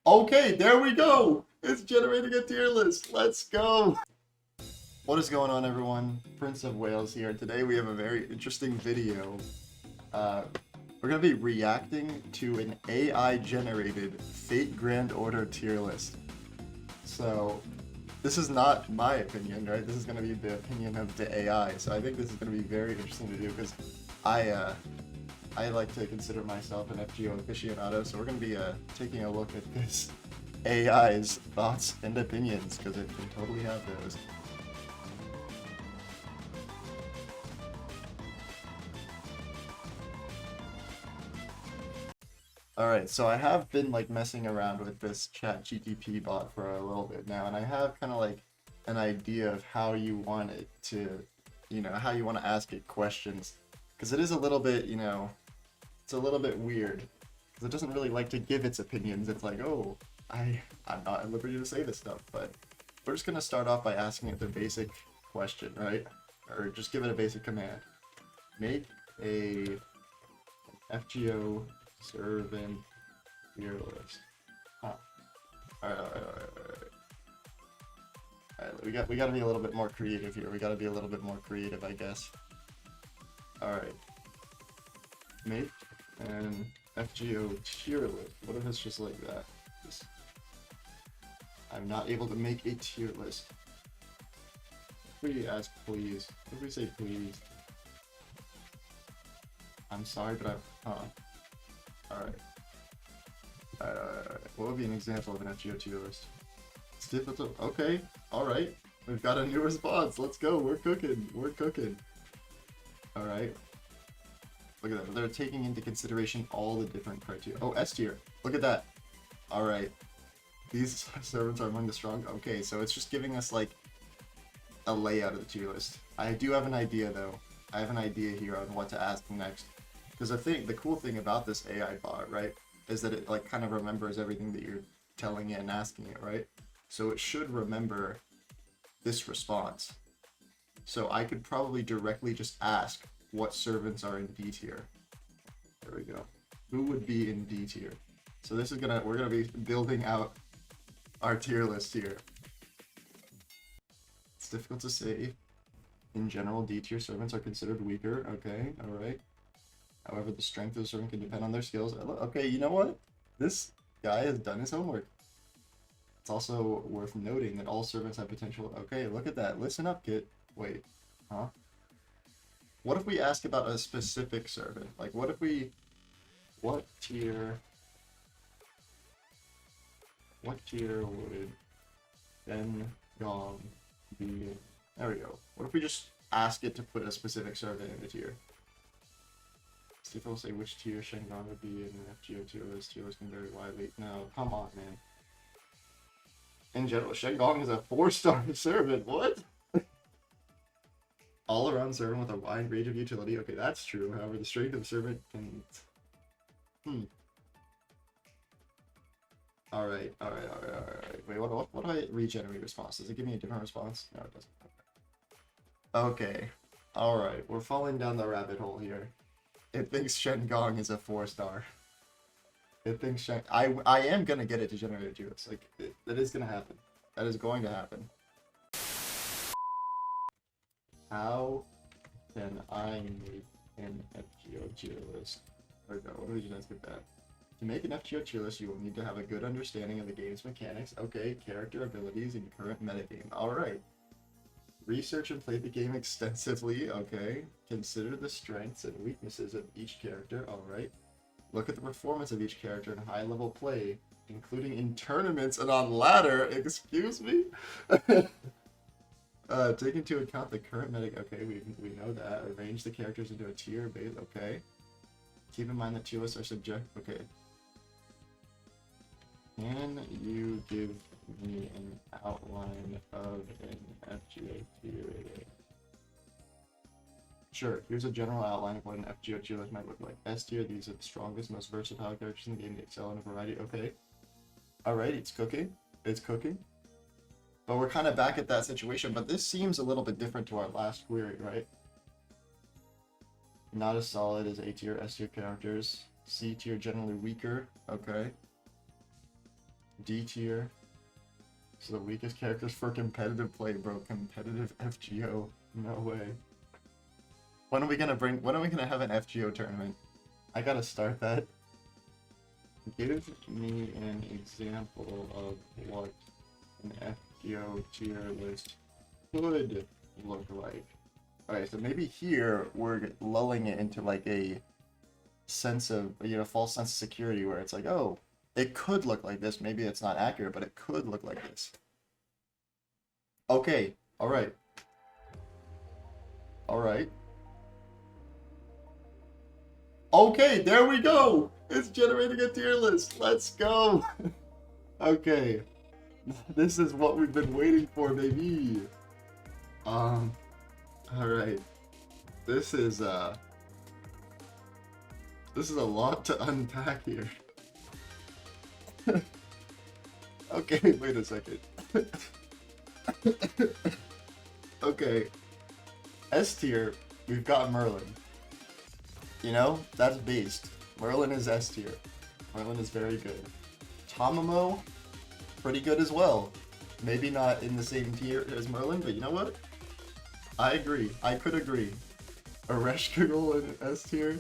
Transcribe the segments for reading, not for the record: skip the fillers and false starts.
Okay, there we go. It's generating a tier list. Let's go. What is going on, everyone? Prince of Wales here. Today we have a very interesting video. We're going to be reacting to an AI-generated Fate Grand Order tier list. So, this is not my opinion, right? This is going to be the opinion of the AI. So I think this is going to be very interesting to do because I like to consider myself an FGO aficionado. So we're going to be taking a look at this AI's thoughts and opinions because it can totally have those. Alright, so I have been like messing around with this ChatGPT bot for a little bit now, and I have kind of like an idea of how you want it to, how you want to ask it questions. Because it is a little bit, it's a little bit weird. Because it doesn't really like to give its opinions. It's like, oh, I'm not at liberty to say this stuff. But we're just going to start off by asking it the basic question, right? Or just give it a basic command. Make a FGO servant tier list. Huh. Alright, we gotta be a little bit more creative here. We gotta be a little bit more creative, I guess. Alright. Make an FGO tier list. What if it's just like that? I'm not able to make a tier list. If we ask please. If we say please. I'm sorry, but Alright. What would be an example of an FGO tier list? It's difficult. Okay. Alright. We've got a new response. Let's go. We're cooking. We're cooking. Alright. Look at that. They're taking into consideration all the different criteria. Oh, S tier. Look at that. Alright. These servants are among the strong. Okay, so it's just giving us like a layout of the tier list. I do have an idea though. I have an idea here on what to ask next. Because the cool thing about this AI bot, right, is that it like kind of remembers everything that you're telling it and asking it, right? So it should remember this response. So I could probably directly just ask what servants are in D tier. There we go. Who would be in D tier? So this is we're gonna be building out our tier list here. It's difficult to say. In general, D tier servants are considered weaker. Okay, alright. However, the strength of the servant can depend on their skills. Okay, you know what? This guy has done his homework. It's also worth noting that all servants have potential. Okay, look at that. Listen up, kid. Wait. Huh? What if we ask about a specific servant? Like, what if we... What tier would Ben Gong be? There we go. What if we just ask it to put a specific servant in the tier? See if I'll say which tier Shengon would be in an FGO tier list. Tier list can vary widely. No, come on, man. In general, Shengon is a 4-star servant. What? All-around servant with a wide range of utility. Okay, that's true. However, the strength of the servant can... Alright. Wait, what do I regenerate response? Does it give me a different response? No, it doesn't. Okay. Alright, we're falling down the rabbit hole here. It thinks Shengon is a 4-star. It thinks I am gonna get it to generate a tier list. Like, that is gonna happen. That is going to happen. How can I make an FGO tier list? There we go. What do we just get that? To make an FGO tier list, you will need to have a good understanding of the game's mechanics. Okay, character abilities and current metagame. Alright. Research and play the game extensively. Okay. Consider the strengths and weaknesses of each character. Alright. Look at the performance of each character in high-level play, including in tournaments and on ladder. Excuse me? Take into account the current meta. Okay, we know that. Arrange the characters into a tier base. Okay. Keep in mind that tier lists are subject. Okay. Can you give me an outline of an FGO tier list? Sure, here's a general outline of what an FGO tier list might look like. S tier, these are the strongest, most versatile characters in the game. They excel in a variety. Okay. Alright, it's cooking. It's cooking. But we're kind of back at that situation, but this seems a little bit different to our last query, right? Not as solid as A tier, S tier characters. C tier generally weaker. Okay. D tier. So the weakest characters for competitive play, bro. Competitive FGO. No way. When are we gonna have an FGO tournament? I gotta start that. Give me an example of what an FGO tier list could look like. Alright, so maybe here we're lulling it into like a sense of, false sense of security where it's like, oh, it could look like this. Maybe it's not accurate, but it could look like this. Okay, alright. Alright. Okay, there we go! It's generating a tier list! Let's go! Okay. This is what we've been waiting for, baby! Alright. This is a lot to unpack here. Okay, wait a second. Okay. S tier, we've got Merlin. That's based. Merlin is S tier. Merlin is very good. Tamamo, pretty good as well. Maybe not in the same tier as Merlin, but you know what? I agree. I could agree. Ereshkigal in S tier?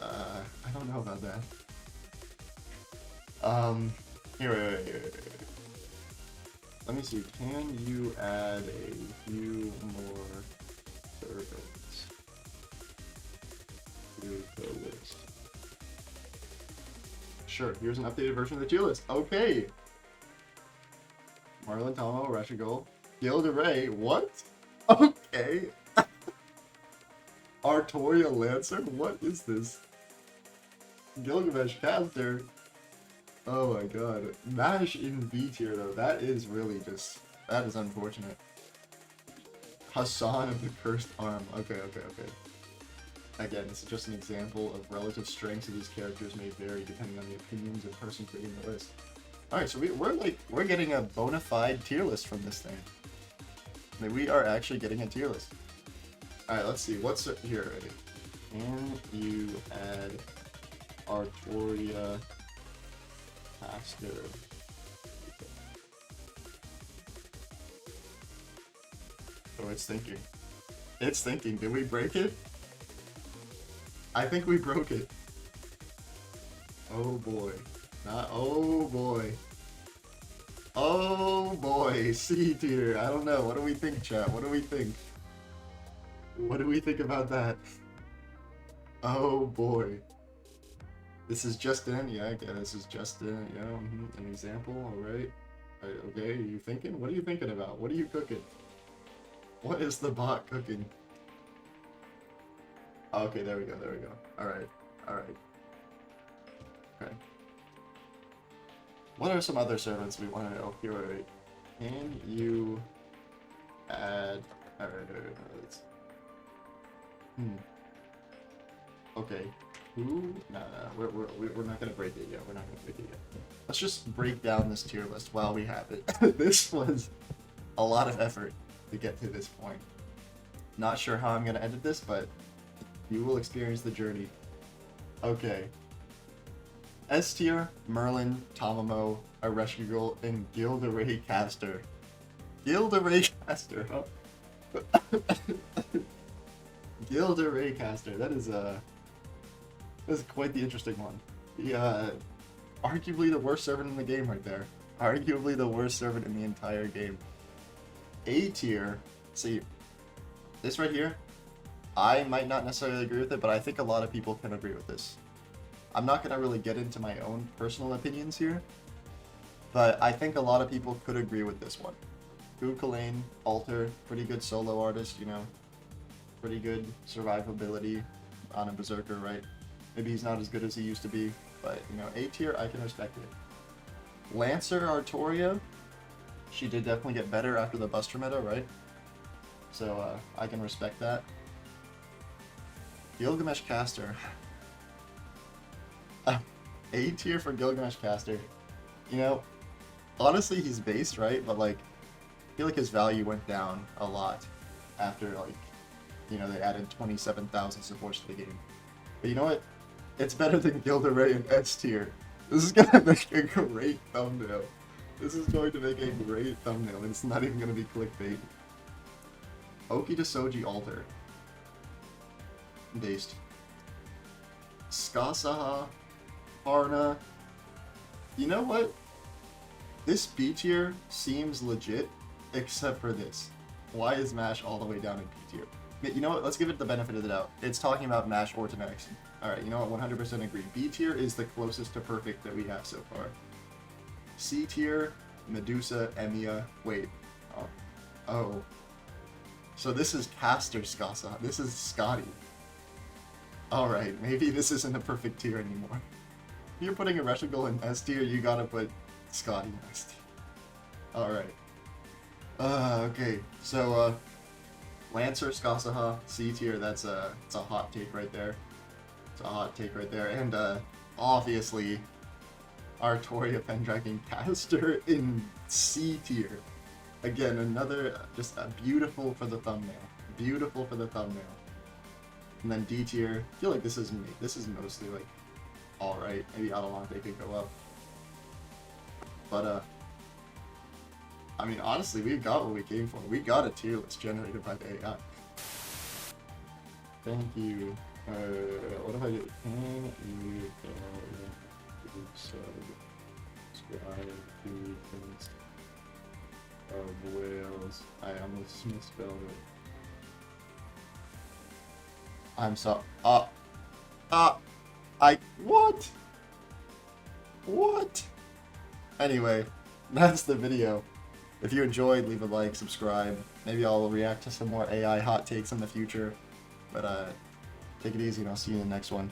I don't know about that. Here, wait. Let me see. Can you add a few more servants to the list? Sure. Here's an updated version of the tier list. Okay. Marlon, Tomo, Ereshkigal, Gilderay. What? Okay. Artoria Lancer? What is this? Gilgamesh Caster? Oh my god. Mash in B tier though, that is really that is unfortunate. Hassan of the Cursed Arm. Okay. Again, this is just an example of relative strengths of these characters may vary depending on the opinions of the person creating the list. Alright, so we're getting a bona fide tier list from this thing. I mean, we are actually getting a tier list. Alright, let's see. What's here already? Can you add Artoria Caster? Oh, it's thinking. It's thinking. Did we break it? I think we broke it. Oh boy. Oh boy. Oh boy. C tier. I don't know. What do we think, chat? What do we think? What do we think about that? Oh boy. This is just in. Yeah, okay, this is just in. An example. Alright. Okay, are you thinking? What are you thinking about? What are you cooking? What is the bot cooking? Okay, there we go. Alright. Okay. What are some other servants we want to know? Here, wait. Can you add... Alright, let's... Okay. Who? No, we're not gonna break it yet. Let's just break down this tier list while we have it. This was a lot of effort to get to this point. Not sure how I'm gonna edit this, but you will experience the journey. Okay. S tier, Merlin, Tamamo, Ereshkigal, and Gilderay Caster. Gilderay Caster, huh? Gilderay Caster, that is quite the interesting one. Arguably the worst servant in the game right there. Arguably the worst servant in the entire game. A tier, see, this right here, I might not necessarily agree with it, but I think a lot of people can agree with this. I'm not going to really get into my own personal opinions here, but I think a lot of people could agree with this one. Kukulane, Alter, pretty good solo artist, pretty good survivability on a Berserker, right? Maybe he's not as good as he used to be, but, A tier, I can respect it. Lancer Artoria, she did definitely get better after the Buster meta, right? So, I can respect that. Gilgamesh Caster. A tier for Gilgamesh Caster. Honestly, he's based, right? But, I feel like his value went down a lot after, they added 27,000 supports to the game. But you know what? It's better than Gilderay in S tier. This is gonna make a great thumbnail. This is going to make a great thumbnail, and it's not even gonna be clickbait. Oki to Soji altar. Based. Skasaha. Harna. You know what? This B tier seems legit, except for this. Why is MASH all the way down in B tier? You know what? Let's give it the benefit of the doubt. It's talking about MASH or Tenerics. Alright, you know what? 100% agree. B tier is the closest to perfect that we have so far. C tier, Medusa, Emiya. Wait. Oh. So this is Caster Skasa. This is Scotty. Alright, maybe this isn't a perfect tier anymore. If you're putting a Reshigal in S tier, you gotta put Scotty in S tier. Alright. Okay. So, Lancer, Skasaha, C tier, it's a hot take right there. It's a hot take right there. And, obviously, Artoria, Pendragon, Caster in C tier. Again, another, just beautiful for the thumbnail. Beautiful for the thumbnail. And then D tier, I feel like this is mostly, like, alright. Maybe Adelante could go up. But, I mean, honestly, we got what we came for. We got a tier list generated by the AI. Thank you. What if I do? Can you subscribe to Prince of Wales? I almost misspelled it. I'm so. What? What? Anyway, that's the video. If you enjoyed, leave a like, subscribe. Maybe I'll react to some more AI hot takes in the future. But take it easy and I'll see you in the next one.